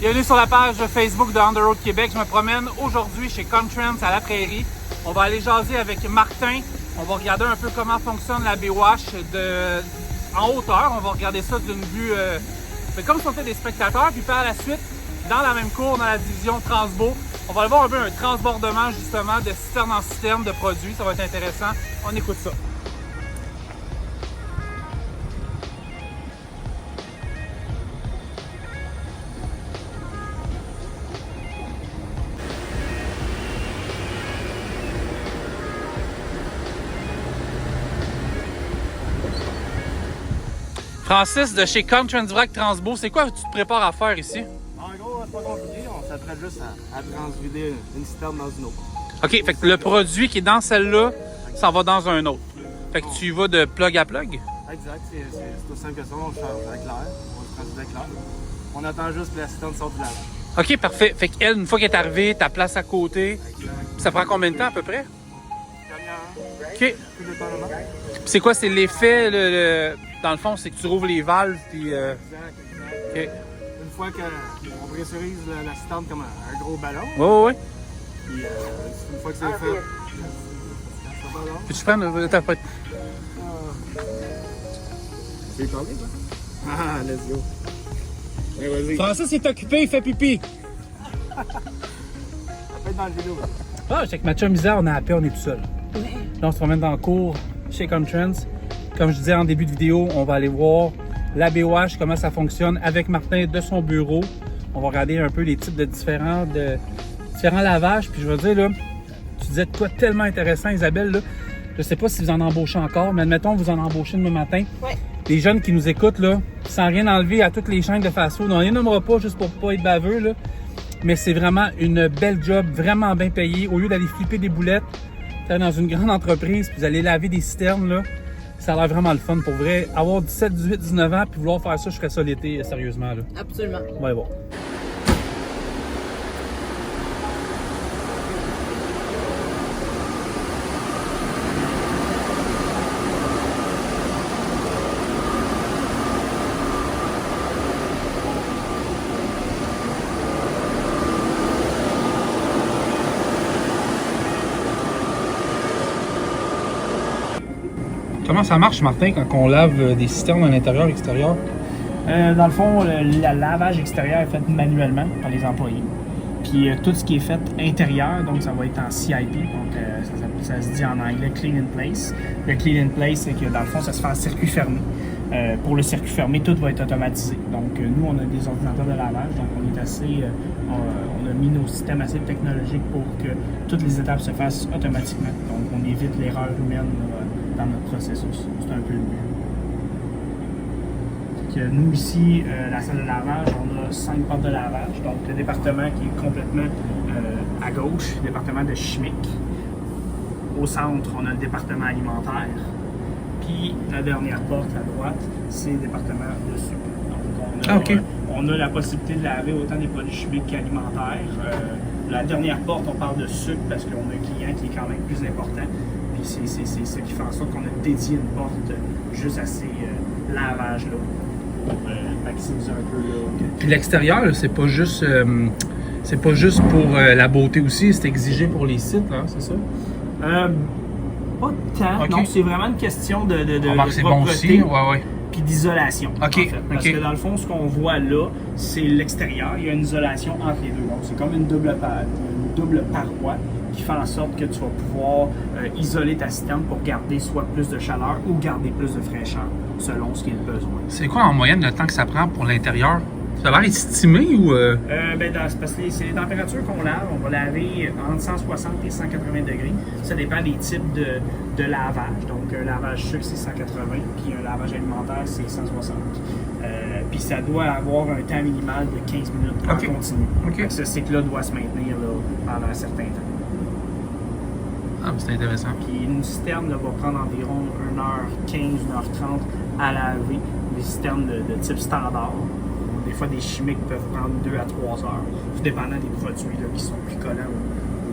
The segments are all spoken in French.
Bienvenue sur la page Facebook de On The Road Québec. Je me promène aujourd'hui chez Contrans à la Prairie. On va aller jaser avec Martin. On va regarder un peu comment fonctionne la Baywatch en hauteur. On va regarder ça d'une vue comme si on était des spectateurs. Puis par la suite, dans la même cour, dans la division Transbo, on va aller voir un peu un transbordement justement de citerne en citerne de produits. Ça va être intéressant. On écoute ça. Francis de chez Contrans Transbo, c'est quoi que tu te prépares à faire ici? En gros, c'est pas compliqué, on s'apprête juste à transvider une citerne dans une autre. OK, fait que le produit qui est dans celle-là, ça va dans un autre. Fait que tu y vas de plug à plug? Exact, c'est aussi simple que ça, on change avec l'air, on le transvide avec l'air. On attend juste que la citerne sorte de l'avant. OK, parfait. Fait qu'elle, une fois qu'elle est arrivée, ta place à côté, ça prend combien de temps à peu près? OK. Tout dépendamment. C'est quoi, c'est l'effet, dans le fond, c'est que tu rouvres les valves, puis... Exact. OK. Une fois qu'on pressurise la citerne comme un gros ballon, Oui, oui, oui. puis une fois que c'est fait, ça va là. Peux-tu prendre... T'as C'est parlé, ça? Ah, let's go. Ouais, vas-y. Francis est occupé, il fait pipi. Ça peut être dans le vidéo. Ah, c'est que ma chum misère, on est à paix, on est tout seul. Là, on se promène dans le cours chez Contrans. Comme je disais en début de vidéo, on va aller voir la Baywatch, comment ça fonctionne avec Martin de son bureau. On va regarder un peu les types de différents lavages. Puis je veux dire, là, tu disais de quoi tellement intéressant, Isabelle, là. Je sais pas si vous en embauchez encore, mais admettons, vous en embauchez demain matin. Ouais. Les jeunes qui nous écoutent, là, sans rien enlever à toutes les chaînes de fast-food, on les nommera pas juste pour pas être baveux, là. Mais c'est vraiment une belle job, vraiment bien payée. Au lieu d'aller flipper des boulettes, vous allez dans une grande entreprise, puis vous allez laver des citernes, là. Ça a l'air vraiment le fun. Pour vrai, avoir 17, 18, 19 ans, puis vouloir faire ça, je ferais ça l'été, sérieusement, là. Absolument. Ouais, bon. Comment ça marche, Martin, quand on lave des citernes à l'intérieur et à l'extérieur? Dans le fond, le lavage extérieur est fait manuellement par les employés. Puis tout ce qui est fait intérieur, donc ça va être en CIP, donc ça se dit en anglais Clean in Place. Le Clean in Place, c'est que dans le fond, ça se fait en circuit fermé. Pour le circuit fermé, tout va être automatisé. Donc nous, on a des ordinateurs de lavage, donc on est assez, on a mis nos systèmes assez technologiques pour que toutes les étapes se fassent automatiquement. Donc on évite l'erreur humaine dans notre processus. C'est un peu le but. Nous ici, la salle de lavage, on a 5 portes de lavage. Donc le département qui est complètement à gauche, le département de chimique. Au centre, on a le département alimentaire. Puis la dernière porte à droite, c'est le département de sucre. Donc on a la possibilité de laver autant des produits chimiques qu'alimentaires. La dernière porte, on parle de sucre parce qu'on a un client qui est quand même plus important. Puis c'est ce qui fait en sorte qu'on a dédié une porte juste à ces lavages-là. Pour maximiser un peu là. Puis l'extérieur, c'est pas juste pour la beauté aussi, c'est exigé pour les sites, hein, c'est ça? Pas tant. Okay. Non, c'est vraiment une question de c'est bon aussi, ouais. Puis d'isolation. OK. En fait. Parce que dans le fond, ce qu'on voit là, c'est l'extérieur. Il y a une isolation entre les deux. Donc, c'est comme une double paroi qui fait en sorte que tu vas pouvoir isoler ta citerne pour garder soit plus de chaleur ou garder plus de fraîcheur, selon ce qu'il y a de besoin. C'est quoi en moyenne le temps que ça prend pour l'intérieur? Ça va être estimé ou... C'est parce que c'est les températures qu'on lave. On va laver entre 160 et 180 degrés. Ça dépend des types de lavage. Donc, un lavage sucre, c'est 180, puis un lavage alimentaire, c'est 160. Puis ça doit avoir un temps minimal de 15 minutes en continu. OK. Ce cycle-là doit se maintenir là, pendant un certain temps. Ah, c'est intéressant. Puis une citerne là, va prendre environ 1h15, 1h30 à laver. Des citernes de type standard. Des fois, des chimiques peuvent prendre 2 à 3 heures, tout dépendant des produits là, qui sont plus collants ou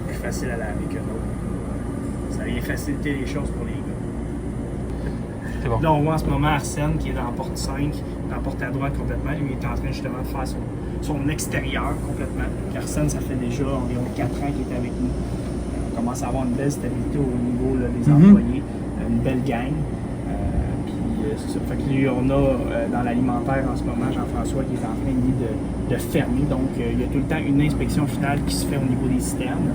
plus faciles à laver que d'autres. Ça vient faciliter les choses pour les gars. C'est bon. Là, on voit en ce moment Arsène qui est dans la porte 5, dans la porte à droite complètement. Lui, il est en train justement de faire son extérieur complètement. L'arsène, ça fait déjà environ 4 ans qu'il est avec nous. On commence à avoir une belle stabilité au niveau là, des employés, une belle gang. C'est ça. Fait que lui, on a dans l'alimentaire en ce moment Jean-François qui est en train lui, de fermer. Donc, il y a tout le temps une inspection finale qui se fait au niveau des citernes.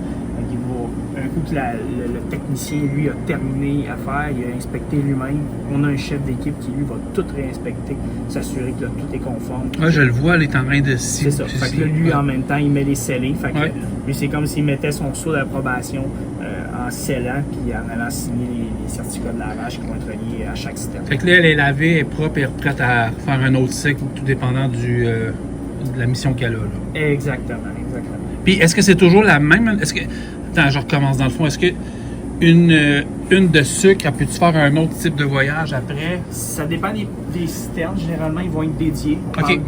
Il va, un coup que le technicien, lui, a terminé à faire, il a inspecté lui-même. On a un chef d'équipe qui, lui, va tout réinspecter, s'assurer que là, tout est conforme. Ah, je le vois, il est en train de... C'est ça. Fait que là, lui, en même temps, il met les scellés. Fait que lui, c'est comme s'il mettait son sceau d'approbation en scellant puis en allant signer les certificats de lavage qui vont être reliés à chaque citerne. Fait que là, elle est lavée, elle est propre et prête à faire un autre cycle, tout dépendant de la mission qu'elle a. Là. Exactement. Puis, est-ce que c'est toujours la même... Est-ce que... Attends, je recommence dans le fond. Est-ce que une de sucre, elle peut-tu faire un autre type de voyage après? Ça dépend des citernes. Généralement, ils vont être dédiés. OK.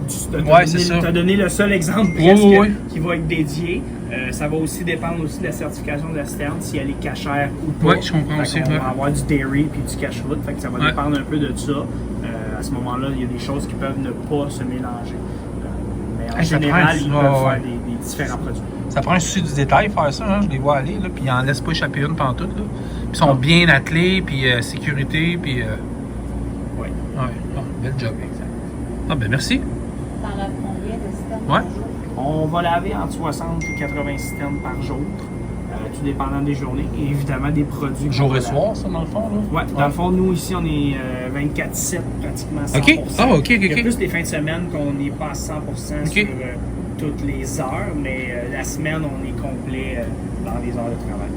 Ouais, c'est ça. Tu as donné le seul exemple presque qui va être dédié. Ça va aussi dépendre aussi de la certification de la citerne, si elle est cachère ou pas. Oui, je comprends aussi. On va avoir du dairy puis du cache-route. Fait que ça va dépendre un peu de ça. À ce moment-là, il y a des choses qui peuvent ne pas se mélanger. Mais en général, ils peuvent faire des différents produits. Ça prend un souci du détail faire ça, hein? Je les vois aller, là, puis ils en laissent pas échapper une pantoute. Là. Puis ils sont bien attelés, puis sécurité, puis... Oui. Ouais, bel job. Exact. Ah ben merci. T'en laves combien de citernes Ouais. par jour? On va laver entre 60 et 80 citernes par jour, tout dépendant des journées et évidemment des produits. Jour et soir, ça, dans le fond, là? Oui, dans le fond, nous, ici, on est 24/7, pratiquement 100%. OK. Ah, OK. Il y a plus les fins de semaine qu'on n'est pas à 100% OK. sur toutes les heures, mais la semaine, on est complet dans les heures de travail.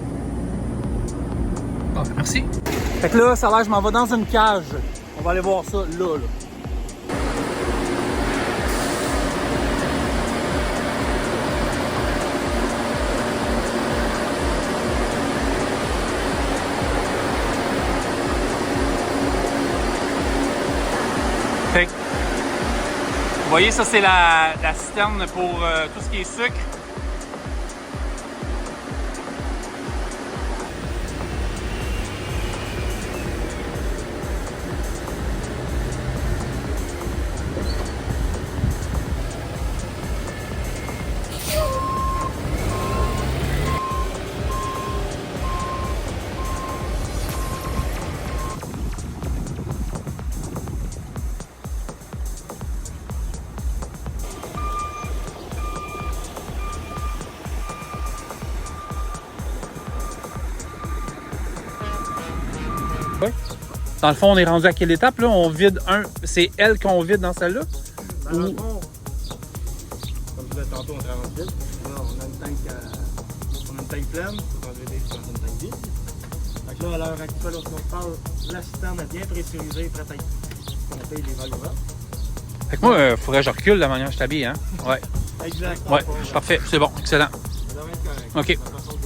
Ah, ben merci. Fait que là, ça a l'air, je m'en vais dans une cage. On va aller voir ça là. Fait que, vous voyez, ça c'est la citerne pour tout ce qui est sucre. Dans le fond, on est rendu à quelle étape là? On vide un. C'est elle qu'on vide dans celle-là? Dans le fond, comme je disais tantôt, on travaille vite. Là, on a une tank pleine, on va vider dans une tank vide. Fait que là, à l'heure actuelle, lorsqu'on se parle, la citerne est bien pressurisée, prête à être pompée les vagues ouvertes. Fait que moi, il faudrait que je recule la manière que je t'habille, hein? Ouais. Exact. Ouais, parfait, c'est bon, excellent. Ça devrait être correct. OK. De toute façon,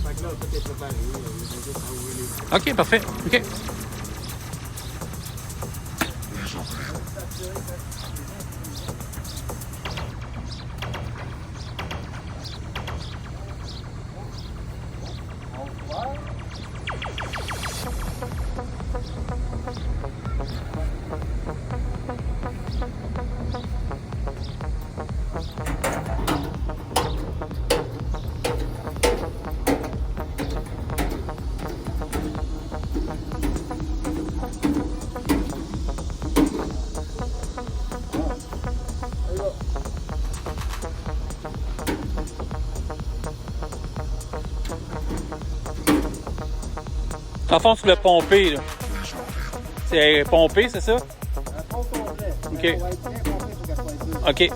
fait que là, tout est préparé. Il y a juste à ouvrir les... OK, parfait. OK. Dans le fond, tu l'as pompé, là. C'est pompé, c'est ça? Un pont complet. OK. Ça va être bien complet pour qu'elle soit dure. OK. Je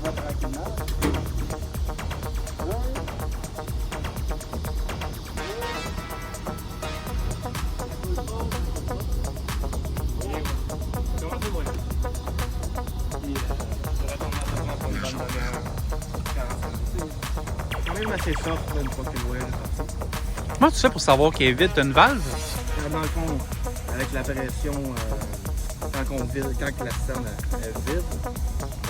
vais tranquillement. C'est quand même assez soft là, une fois que le whale est sorti. Comment tu fais pour savoir qu'il est vide? T'as une valve? Dans le fond, avec la pression, quand la citerne est vide,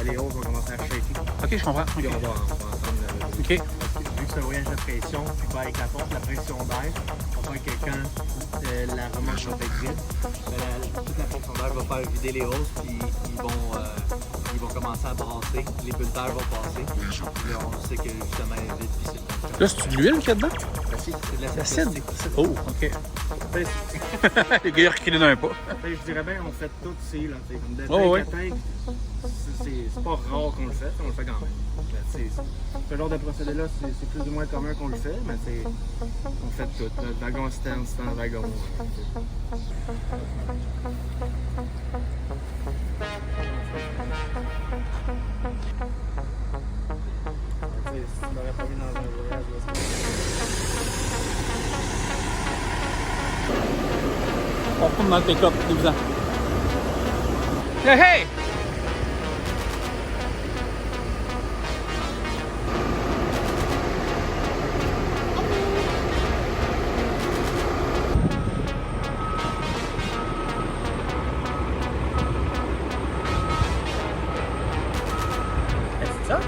les hauts vont commencer à shaker. OK, je comprends. Puis OK. on va entendre OK. vu que c'est un voyage de pression, puis avec la pompe, la pression d'air, on va que quand la remorque va être vide, toute la pression d'air va faire vider les hausses, puis ils vont commencer à brasser. Les bulleteurs vont passer. Puis là, on sait que justement, elle est vide, puis c'est Là, c'est de l'huile qu'il y a dedans? c'est de l'acide L'acide? plastique. Oh, OK. Ben, Les gars, ils reculent d'un pas. ben, je dirais bien, on fait tout ici, là, tu sais, comme de Oh, tank à tank. C'est pas rare qu'on le fait, on le fait quand même. Ben, ce genre de procédé-là, c'est plus ou moins commun qu'on le fait, mais on fait tout. Là, wagon stand wagon. Si tu l'aurais pas mis dans un voyage, là, On retourne dans le pick-up, évidemment. Hey, hey! C'est ça?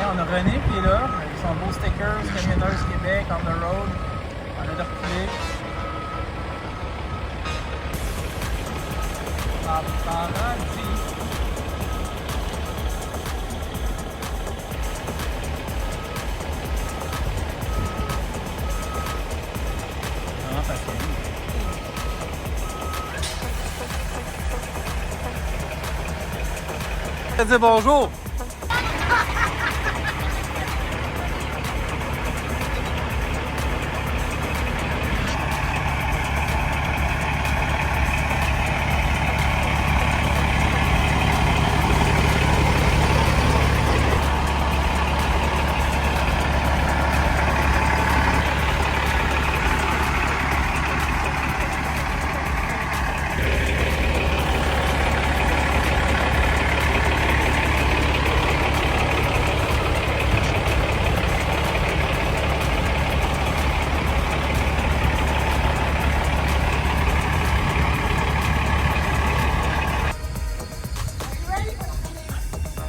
On a René qui est là, avec son beau sticker, Camionneurs Québec, on the road. On a de reculer. Paradis. Vraiment facile. Je vais dire bonjour.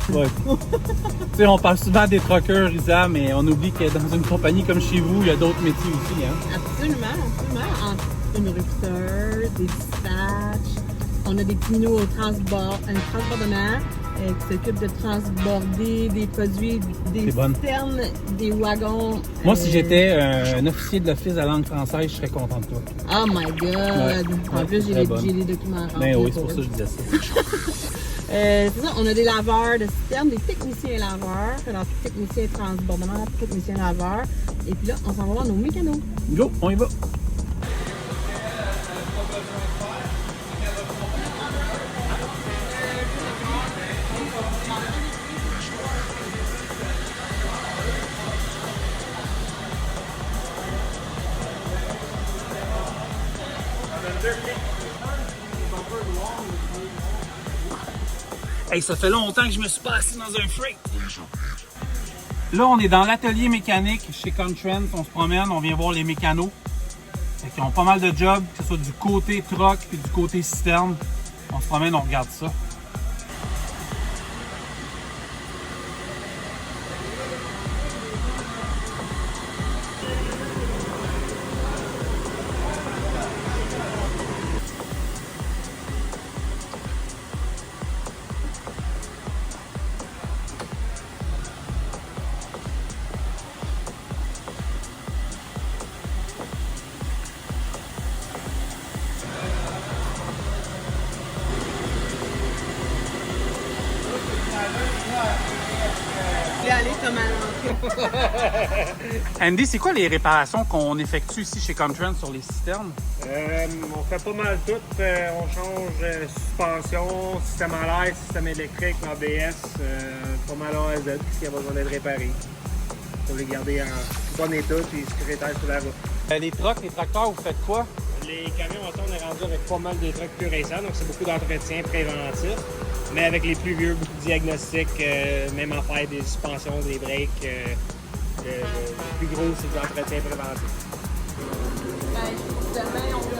Ouais. Tu sais, on parle souvent des truckers, Isa, mais on oublie que dans une compagnie comme chez vous, il y a d'autres métiers aussi. Hein? Absolument, absolument. Entre une rupture, des dispatchs, on a des pinous au transbordement qui s'occupent de transborder des produits, des citernes, des wagons. Moi, si j'étais un officier de l'Office de la langue française, je serais content de toi. Oh my God! Ouais. En plus, j'ai les documents. Ben oui, c'est pour ça que je disais ça. C'est ça, on a des laveurs de citernes, des techniciens laveurs, alors techniciens transbordement, techniciens laveurs. Et puis là, on s'en va voir nos mécanos. Go, on y va. Hey, ça fait longtemps que je me suis pas assis dans un freight. Là, on est dans l'atelier mécanique chez Contrans. On se promène, on vient voir les mécanos. Ils ont pas mal de jobs, que ce soit du côté truck puis du côté citerne. On se promène, on regarde ça. Andy, c'est quoi les réparations qu'on effectue ici chez Contrans sur les citernes? On fait pas mal tout. On change suspension, système à l'air, système électrique, ABS, pas mal A à Z, ce qui a besoin d'être réparé. Pour les garder en bon état et sécuritaire sur la route. Les trucks, les tracteurs, vous faites quoi? Les camions, on est rendu avec pas mal des trucks plus récents, donc c'est beaucoup d'entretien préventif. Mais avec les plus vieux, beaucoup de diagnostics, même en faire des suspensions, des breaks. Le plus gros, c'est de l'entretien préventif. Demain, on peut